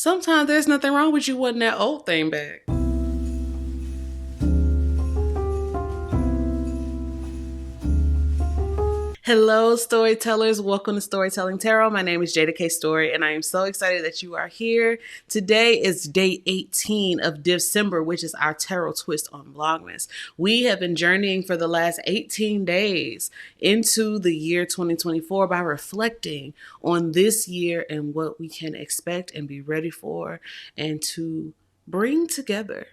Sometimes there's nothing wrong with you wanting that old thing back. Hello, storytellers. Welcome to Storytelling Tarot. My name is Jeida K, and I am so excited that you are here. Today is day 18 of Divcember, which is our tarot twist on Vlogmas. We have been journeying for the last 18 days into the year 2024 by reflecting on this year and what we can expect and be ready for and to bring together,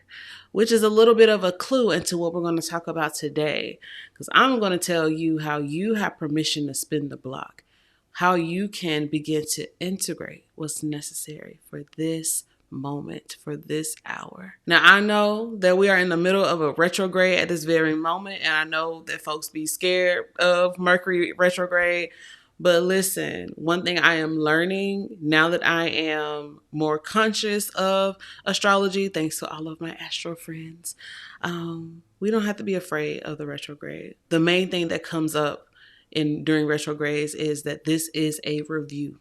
which is a little bit of a clue into what we're going to talk about today. Because I'm going to tell you how you have permission to spin the block, how you can begin to integrate what's necessary for this moment, for this hour. Now, I know that we are in the middle of a retrograde at this very moment, and I know that folks be scared of Mercury retrograde. But listen, one thing I am learning now that I am more conscious of astrology, thanks to all of my astro friends, we don't have to be afraid of the retrograde. The main thing that comes up during retrogrades is that this is a review.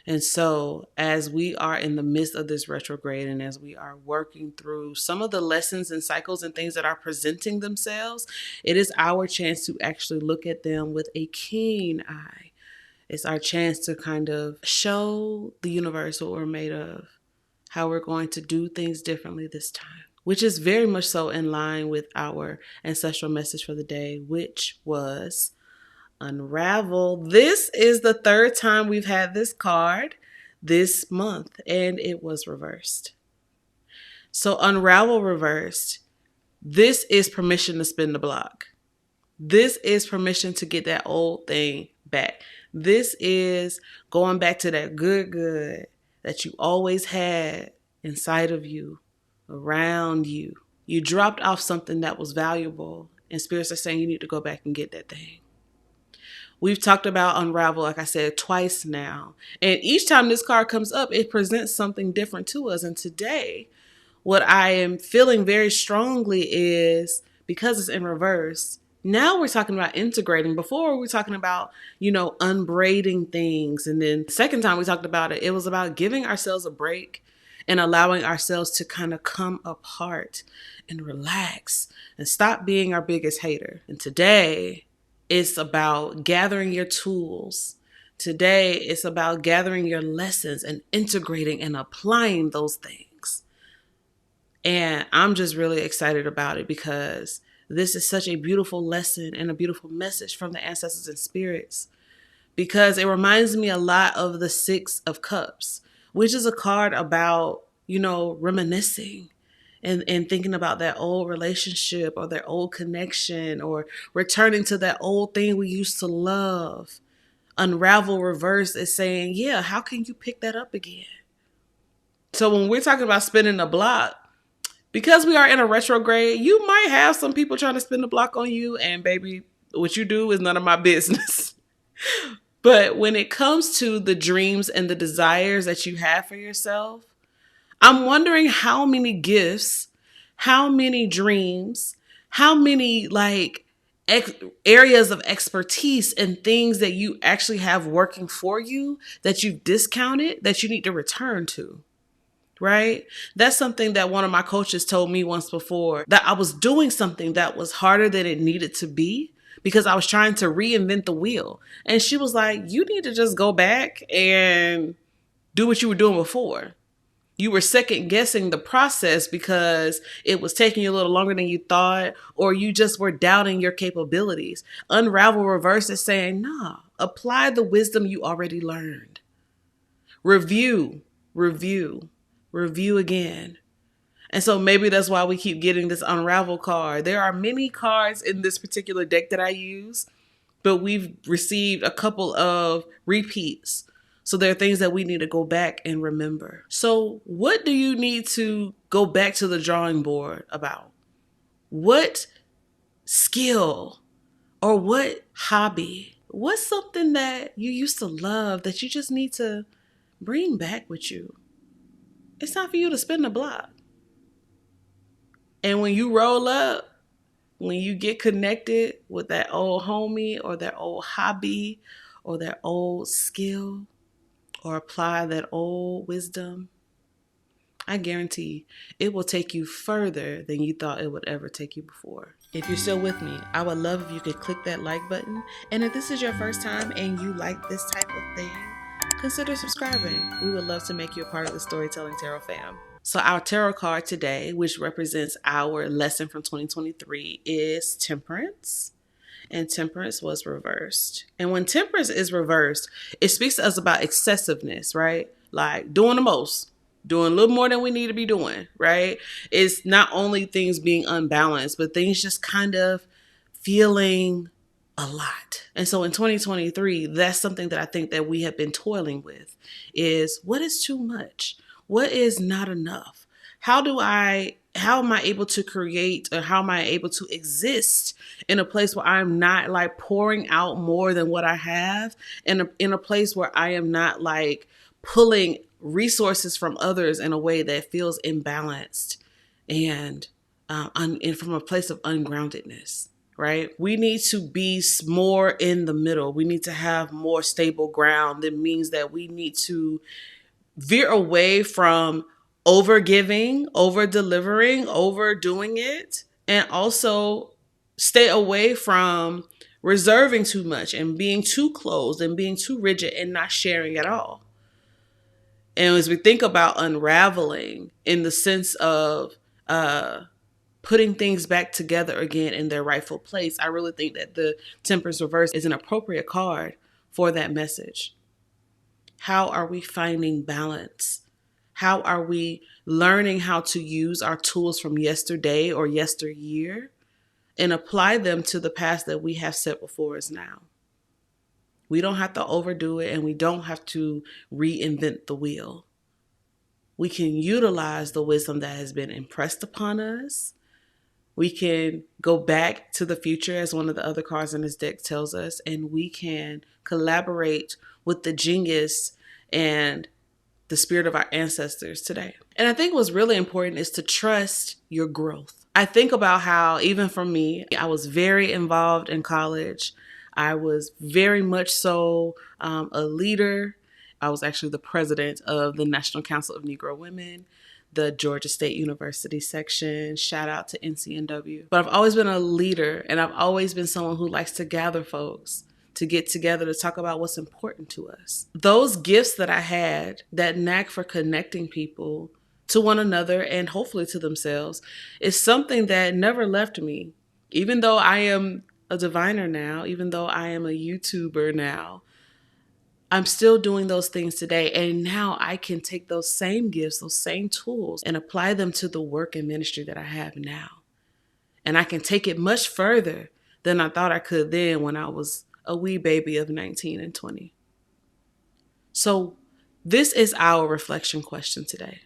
And so as we are in the midst of this retrograde and as we are working through some of the lessons and cycles and things that are presenting themselves, it is our chance to actually look at them with a keen eye. It's our chance to kind of show the universe what we're made of, how we're going to do things differently this time, which is very much so in line with our ancestral message for the day, which was unravel. This is the third time we've had this card this month, and it was reversed. So unravel reversed. This is permission to spin the block. This is permission to get that old thing back. This is going back to that good that you always had inside of you, around you. You dropped off something that was valuable, and spirits are saying you need to go back and get that thing. We've talked about unravel, like I said, twice now. And each time this card comes up, it presents something different to us. And today, what I am feeling very strongly is, because it's in reverse, now we're talking about integrating. Before we were talking about, unbraiding things. And then the second time we talked about it, it was about giving ourselves a break and allowing ourselves to kind of come apart and relax and stop being our biggest hater. And today, it's about gathering your tools. Today, it's about gathering your lessons and integrating and applying those things. And I'm just really excited about it because this is such a beautiful lesson and a beautiful message from the ancestors and spirits, because it reminds me a lot of the Six of Cups, which is a card about, reminiscing. And thinking about that old relationship or that old connection or returning to that old thing we used to love. Unravel reverse is saying, yeah, how can you pick that up again? So when we're talking about spinning the block, because we are in a retrograde, you might have some people trying to spin the block on you, and baby, what you do is none of my business. But when it comes to the dreams and the desires that you have for yourself, I'm wondering how many gifts, how many dreams, how many areas of expertise and things that you actually have working for you that you've discounted that you need to return to, right? That's something that one of my coaches told me once before, that I was doing something that was harder than it needed to be because I was trying to reinvent the wheel. And she was like, you need to just go back and do what you were doing before. You were second guessing the process because it was taking you a little longer than you thought, or you just were doubting your capabilities. Unravel reverse is saying, nah, apply the wisdom you already learned. Review again. And so maybe that's why we keep getting this unravel card. There are many cards in this particular deck that I use, but we've received a couple of repeats. So there are things that we need to go back and remember. So what do you need to go back to the drawing board about? What skill or what hobby? What's something that you used to love that you just need to bring back with you? It's time for you to spin the block. And when you roll up, when you get connected with that old homie or that old hobby or that old skill, or apply that old wisdom, I guarantee it will take you further than you thought it would ever take you before. If you're still with me, I would love if you could click that like button. And if this is your first time and you like this type of thing, consider subscribing. We would love to make you a part of the Storytelling Tarot fam. So our tarot card today, which represents our lesson from 2023, is Temperance. And Temperance was reversed. And when Temperance is reversed, it speaks to us about excessiveness, right? Like doing the most, doing a little more than we need to be doing, right? It's not only things being unbalanced, but things just kind of feeling a lot. And so in 2023, that's something that I think that we have been toiling with is what is too much? What is not enough? How am I able to create, or how am I able to exist in a place where I'm not like pouring out more than what I have, and in a place where I am not like pulling resources from others in a way that feels imbalanced and from a place of ungroundedness, right? We need to be more in the middle. We need to have more stable ground. That means that we need to veer away from over giving, over delivering, overdoing it, and also stay away from reserving too much and being too closed and being too rigid and not sharing at all. And as we think about unraveling in the sense of putting things back together again in their rightful place, I really think that the Temperance reverse is an appropriate card for that message. How are we finding balance? How are we learning how to use our tools from yesterday or yesteryear and apply them to the past that we have set before us now? We don't have to overdo it, and we don't have to reinvent the wheel. We can utilize the wisdom that has been impressed upon us. We can go back to the future, as one of the other cards in this deck tells us, and we can collaborate with the genius and the spirit of our ancestors today. And I think what's really important is to trust your growth. I think about how, even for me, I was very involved in college. I was very much so a leader. I was actually the president of the National Council of Negro Women, the Georgia State University section. Shout out to NCNW. But I've always been a leader, and I've always been someone who likes to gather folks to get together to talk about what's important to us. Those gifts that I had, that knack for connecting people to one another and hopefully to themselves, is something that never left me. Even though I am a diviner now, even though I am a YouTuber now, I'm still doing those things today. And now I can take those same gifts, those same tools, and apply them to the work and ministry that I have now. And I can take it much further than I thought I could then, when I was a wee baby of 19 and 20. So this is our reflection question today.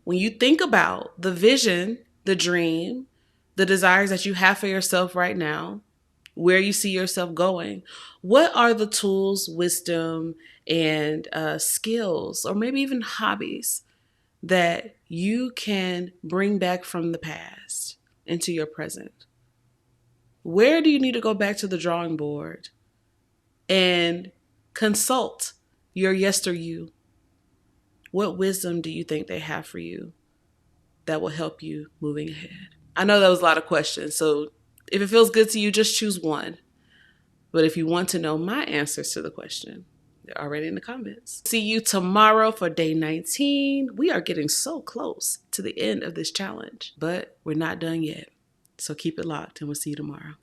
When you think about the vision, the dream, the desires that you have for yourself right now, where you see yourself going, what are the tools, wisdom, and skills, or maybe even hobbies that you can bring back from the past into your present? Where do you need to go back to the drawing board and consult your yester-you? What wisdom do you think they have for you that will help you moving ahead? I know that was a lot of questions, so if it feels good to you, just choose one. But if you want to know my answers to the question, they're already in the comments. See you tomorrow for day 19. We are getting so close to the end of this challenge, but we're not done yet. So keep it locked, and we'll see you tomorrow.